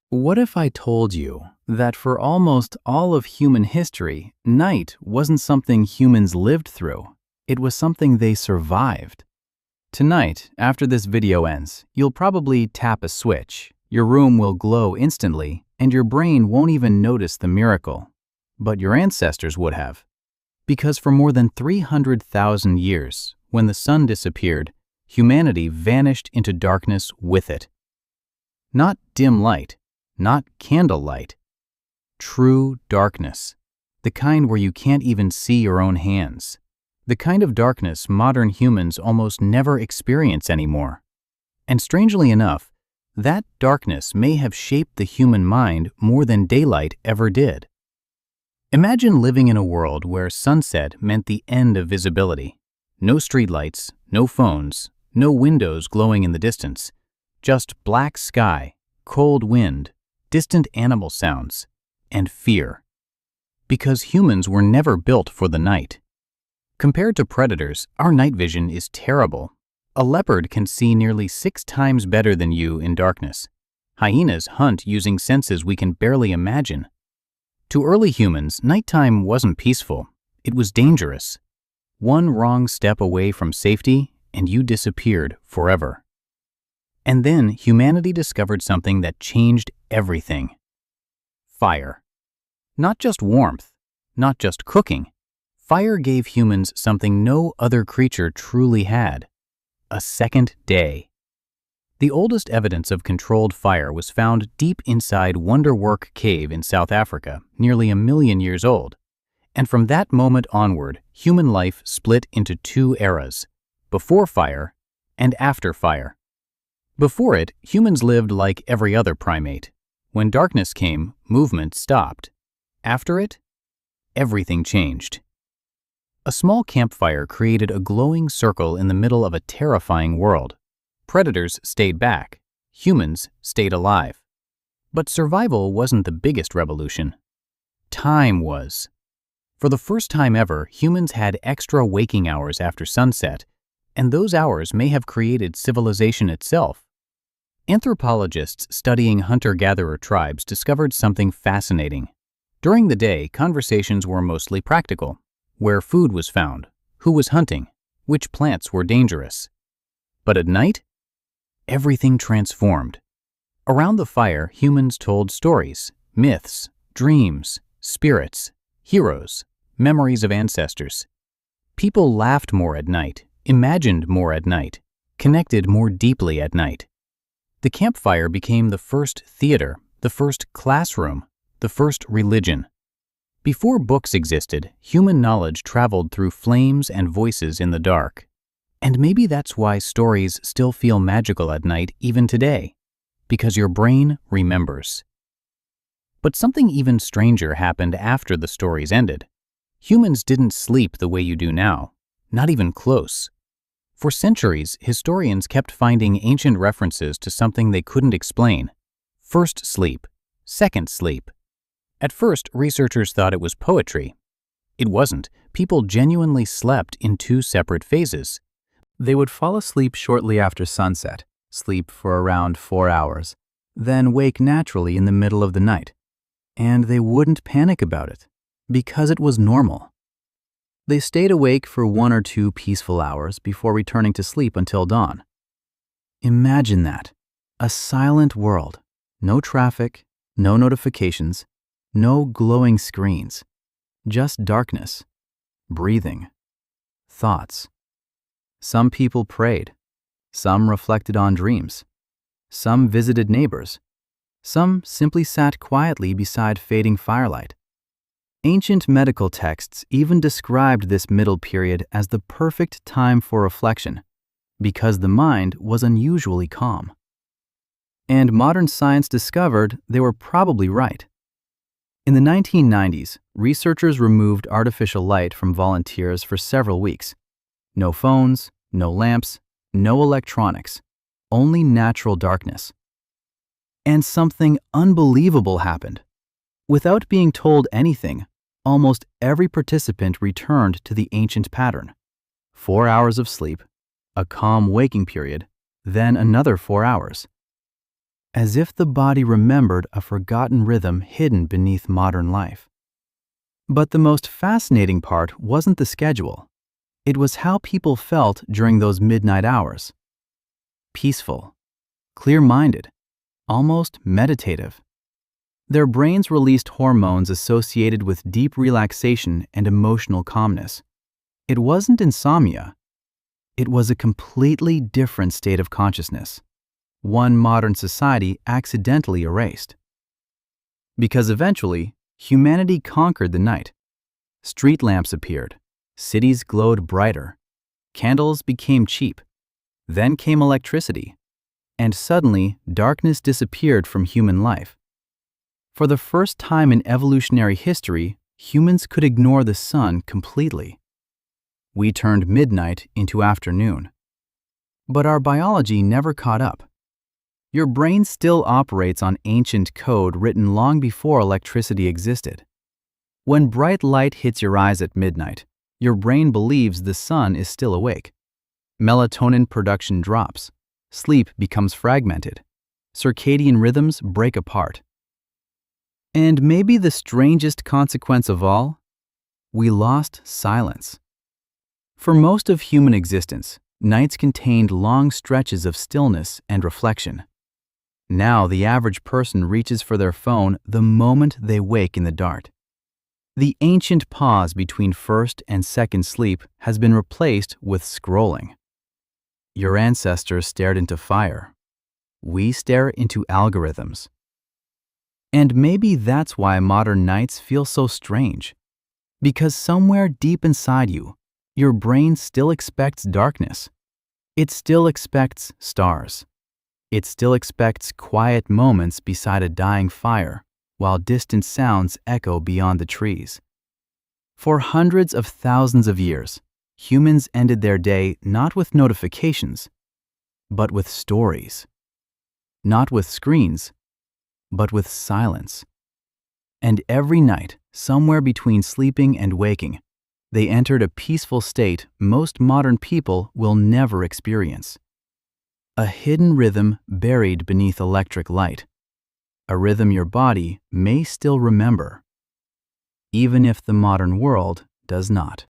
What if I told you that for almost all of human history, night wasn't something humans lived through, it was something they survived? Tonight, after this video ends, you'll probably tap a switch, your room will glow instantly, and your brain won't even notice the miracle. But your ancestors would have. Because for more than 300,000 years, when the sun disappeared, humanity vanished into darkness with it. Not dim light, not candlelight. True darkness. The kind where you can't even see your own hands. The kind of darkness modern humans almost never experience anymore. And strangely enough, that darkness may have shaped the human mind more than daylight ever did. Imagine living in a world where sunset meant the end of visibility. No streetlights, no phones, no windows glowing in the distance. Just black sky, cold wind, distant animal sounds, and fear. Because humans were never built for the night. Compared to predators, our night vision is terrible. A leopard can see nearly 6 times better than you in darkness. Hyenas hunt using senses we can barely imagine. To early humans, nighttime wasn't peaceful. It was dangerous. One wrong step away from safety, and you disappeared forever. And then humanity discovered something that changed everything. Fire. Not just warmth, not just cooking. Fire gave humans something no other creature truly had. A second day. The oldest evidence of controlled fire was found deep inside Wonderwork Cave in South Africa, nearly 1 million years old. And from that moment onward, human life split into 2 eras, before fire and after fire. Before it, humans lived like every other primate. When darkness came, movement stopped. After it, everything changed. A small campfire created a glowing circle in the middle of a terrifying world. Predators stayed back. Humans stayed alive. But survival wasn't the biggest revolution. Time was. For the first time ever, humans had extra waking hours after sunset, and those hours may have created civilization itself. Anthropologists studying hunter-gatherer tribes discovered something fascinating. During the day, conversations were mostly practical. Where food was found, who was hunting, which plants were dangerous. But at night, everything transformed. Around the fire, humans told stories, myths, dreams, spirits, heroes, memories of ancestors. People laughed more at night, imagined more at night, connected more deeply at night. The campfire became the first theater, the first classroom, the first religion. Before books existed, human knowledge traveled through flames and voices in the dark. And maybe that's why stories still feel magical at night even today, because your brain remembers. But something even stranger happened after the stories ended. Humans didn't sleep the way you do now, not even close. For centuries, historians kept finding ancient references to something they couldn't explain. First sleep, second sleep. At first, researchers thought it was poetry. It wasn't. People genuinely slept in 2 separate phases. They would fall asleep shortly after sunset, sleep for around 4 hours, then wake naturally in the middle of the night. And they wouldn't panic about it, because it was normal. They stayed awake for 1 or 2 peaceful hours before returning to sleep until dawn. Imagine that. A silent world. No traffic, no notifications, no glowing screens, just darkness, breathing, thoughts. Some people prayed, some reflected on dreams, some visited neighbors, some simply sat quietly beside fading firelight. Ancient medical texts even described this middle period as the perfect time for reflection, because the mind was unusually calm. And modern science discovered they were probably right. In the 1990s, researchers removed artificial light from volunteers for several weeks. No phones, no lamps, no electronics, only natural darkness. And something unbelievable happened. Without being told anything, almost every participant returned to the ancient pattern. 4 hours of sleep, a calm waking period, then another 4 hours. as if the body remembered a forgotten rhythm hidden beneath modern life. But the most fascinating part wasn't the schedule. It was how people felt during those midnight hours. Peaceful, clear-minded, almost meditative. Their brains released hormones associated with deep relaxation and emotional calmness. It wasn't insomnia. It was a completely different state of consciousness, one modern society accidentally erased. Because eventually, humanity conquered the night. Street lamps appeared, cities glowed brighter, candles became cheap, then came electricity, and suddenly darkness disappeared from human life. For the first time in evolutionary history, humans could ignore the sun completely. We turned midnight into afternoon. But our biology never caught up. Your brain still operates on ancient code written long before electricity existed. When bright light hits your eyes at midnight, your brain believes the sun is still awake. Melatonin production drops. Sleep becomes fragmented. Circadian rhythms break apart. And maybe the strangest consequence of all? We lost silence. For most of human existence, nights contained long stretches of stillness and reflection. Now the average person reaches for their phone the moment they wake in the dark. The ancient pause between first and second sleep has been replaced with scrolling. Your ancestors stared into fire. We stare into algorithms. And maybe that's why modern nights feel so strange. Because somewhere deep inside you, your brain still expects darkness. It still expects stars. It still expects quiet moments beside a dying fire, while distant sounds echo beyond the trees. For hundreds of thousands of years, humans ended their day not with notifications, but with stories. Not with screens, but with silence. And every night, somewhere between sleeping and waking, they entered a peaceful state most modern people will never experience. A hidden rhythm buried beneath electric light. A rhythm your body may still remember, even if the modern world does not.